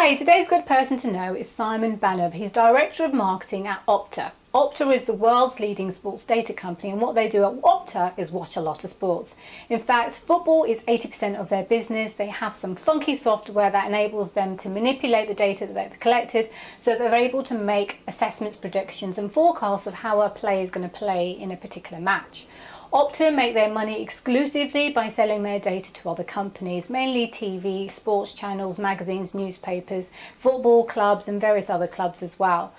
Hi, today's good person to know is Simon Banov. He's Director of Marketing at Opta. Opta is the world's leading sports data company, and what they do at Opta is watch a lot of sports. In fact, football is 80% of their business. They have some funky software that enables them to manipulate the data that they've collected so they're able to make assessments, predictions and forecasts of how a player is going to play in a particular match. Opta make their money exclusively by selling their data to other companies, mainly TV, sports channels, magazines, newspapers, football clubs and various other clubs as well.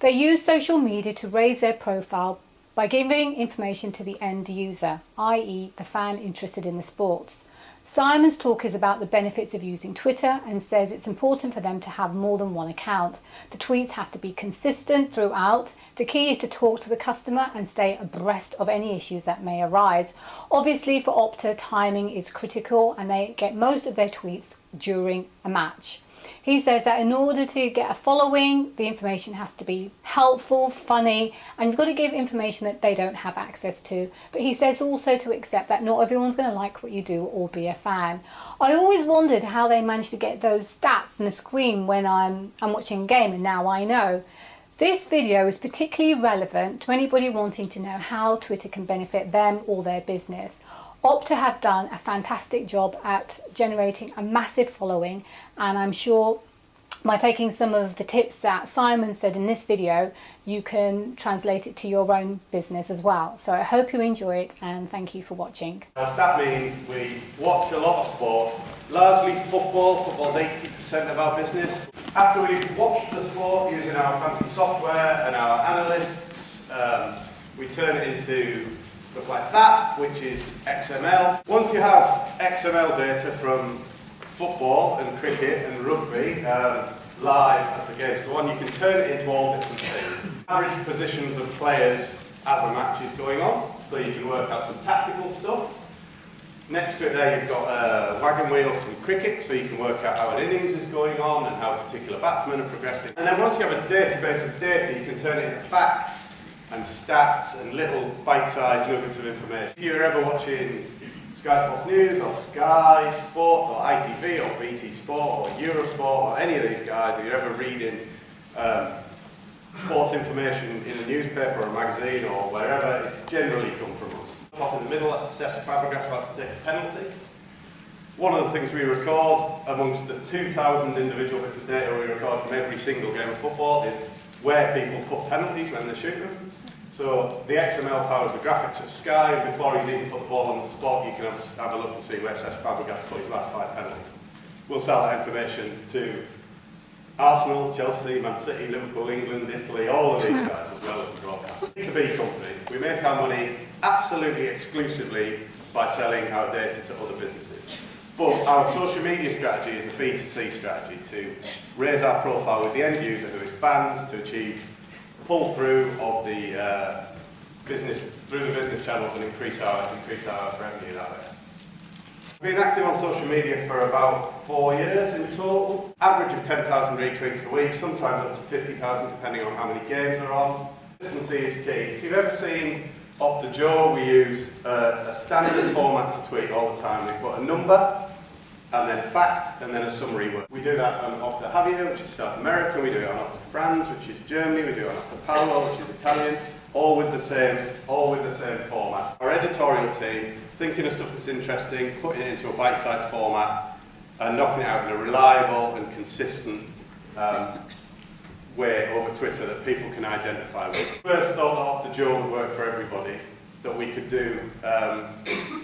They use social media to raise their profile by giving information to the end user, i.e. the fan interested in the sports. Simon's talk is about the benefits of using Twitter and says it's important for them to have more than one account. The tweets have to be consistent throughout. The key is to talk to the customer and stay abreast of any issues that may arise. Obviously for Opta, timing is critical and they get most of their tweets during a match. He says that in order to get a following, the information has to be helpful, funny, and you've got to give information that they don't have access to. But he says also to accept that not everyone's going to like what you do or be a fan. I always wondered how they managed to get those stats on the screen when I'm watching a game, and now I know. This video is particularly relevant to anybody wanting to know how Twitter can benefit them or their business. Opta have done a fantastic job at generating a massive following, and I'm sure by taking some of the tips that Simon said in this video, you can translate it to your own business as well. So I hope you enjoy it and thank you for watching. That means we watch a lot of sport, largely football. Football's 80% of our business. After we've watched the sport using our fancy software and our analysts, we turn it into stuff like that, which is XML. Once you have XML data from football and cricket and rugby live as the games go on, you can turn it into all different things. Average positions of players as a match is going on, so you can work out some tactical stuff. Next to it there you've got a wagon wheel from cricket, so you can work out how an innings is going on and how particular batsmen are progressing. And then once you have a database of data, you can turn it into facts and stats and little bite-sized nuggets of information. If you're ever watching Sky Sports News or Sky Sports or ITV or BT Sport or Eurosport or any of these guys, if you're ever reading sports information in a newspaper or a magazine or wherever, it's generally come from us. Top in the middle, that's Cesc Fabregas about to take a penalty. One of the things we record amongst the 2,000 individual bits of data we record from every single game of football is where people put penalties when they shoot them. So the XML powers the graphics at Sky, and before he's even put the ball on the spot, you can have a look and see where Cesc Fabregas put his last 5 penalties. We'll sell that information to Arsenal, Chelsea, Man City, Liverpool, England, Italy, all of these guys, as well as the broadcast. B2B company. We make our money absolutely exclusively by selling our data to other businesses. But our social media strategy is a B2C strategy to raise our profile with the end user who is fans, to achieve pull through of the business through the business channels and increase our revenue that way. We've been active on social media for about 4 years in total. Average of 10,000 retweets a week, sometimes up to 50,000 depending on how many games are on. Consistency is key. If you've ever seen Opta Joe, we use a standard format to tweet all the time. We put a number and then a fact, and then a summary word. We do that on Opta Havia, which is South America, we do it on Opta France, which is Germany, we do it on Opta Paolo, which is Italian, all with the same format. Our editorial team, thinking of stuff that's interesting, putting it into a bite-sized format, and knocking it out in a reliable and consistent way over Twitter that people can identify with. First thought that Opta Joe would work for everybody, that we could do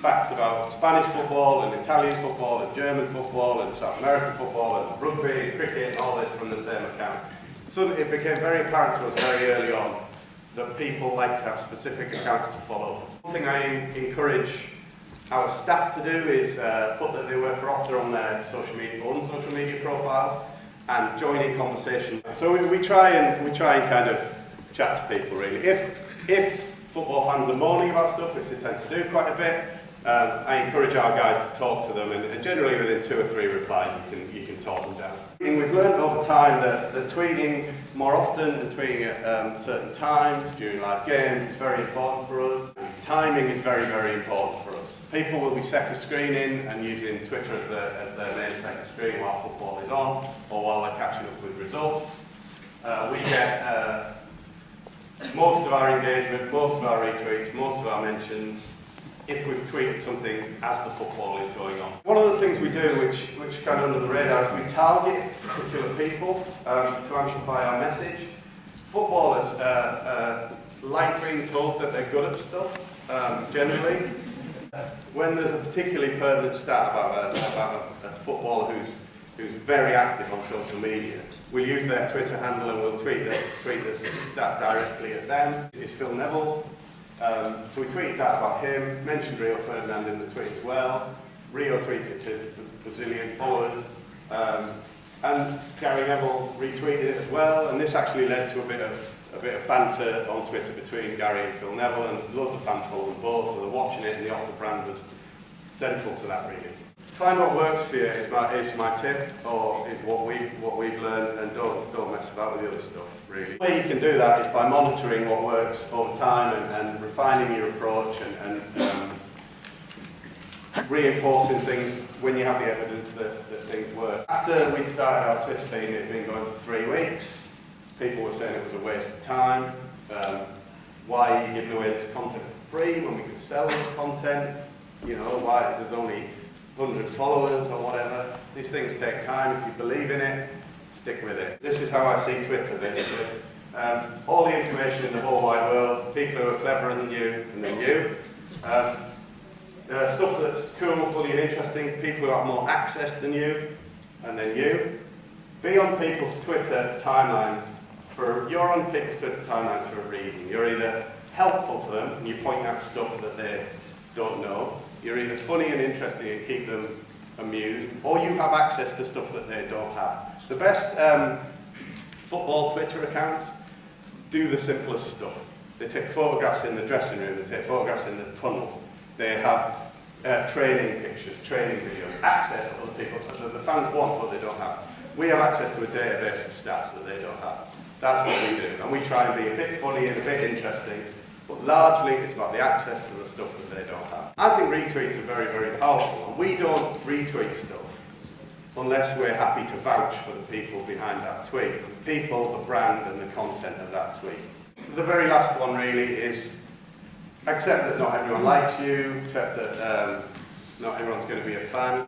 facts about Spanish football and Italian football and German football and South American football and rugby and cricket and all this from the same account. So it became very apparent to us very early on that people like to have specific accounts to follow. One thing I encourage our staff to do is put that they work for Opta on their own social media profiles and join in conversation. So we try and kind of chat to people really. If football fans are moaning about stuff, which they tend to do quite a bit, I encourage our guys to talk to them, and generally within 2 or 3 replies you can talk them down. And we've learned over time that tweeting more often and tweeting at certain times during live games is very important for us. Timing is very, very important for us. People will be second screening and using Twitter as their main second screen while football is on, or while they're catching up with results. We get most of our engagement, most of our retweets, most of our mentions if we've tweeted something as the football is going on. One of the things we do, which kind of under the radar, is we target particular people to amplify our message. Footballers like being told that they're good at stuff, generally. When there's a particularly pertinent stat about a footballer who's very active on social media, we'll use their Twitter handle and we'll tweet the stat directly at them. It's Phil Neville. So we tweeted that about him, mentioned Rio Ferdinand in the tweet as well. Rio tweeted it to the Brazilian followers. And Gary Neville retweeted it as well, and this actually led to a bit of banter on Twitter between Gary and Phil Neville, and loads of fans follow them both, so they're watching it, and the Opta brand was central to that really. Find what works for you is my tip, or is what we've learned, and don't mess about with the other stuff really. The way you can do that is by monitoring what works over time and refining your approach and reinforcing things when you have the evidence that things work. After we started our Twitter feed, it had been going for 3 weeks. People were saying it was a waste of time. Why are you giving away this content for free when we could sell this content? You know, why there's only 100 followers or whatever. These things take time. If you believe in it, stick with it. This is how I see Twitter, basically. All the information in the whole wide world, people who are cleverer than you and than you. Stuff that's cool, funny and interesting, people who have more access than you and then you. Be on people's Twitter timelines you're on people's Twitter timelines for a reason. You're either helpful to them and you point out stuff that they don't know, you're either funny and interesting and keep them amused, or you have access to stuff that they don't have. The best football Twitter accounts do the simplest stuff. They take photographs in the dressing room, they take photographs in the tunnel, they have training pictures, training videos, access that other people, the fans want but they don't have. We have access to a database of stats that they don't have. That's what we do, and we try and be a bit funny and a bit interesting, but largely it's about the access to the stuff that they don't have. I think retweets are very, very powerful, and we don't retweet stuff unless we're happy to vouch for the people behind that tweet, the people, the brand, and the content of that tweet. The very last one really is accept that not everyone likes you, accept that not everyone's going to be a fan.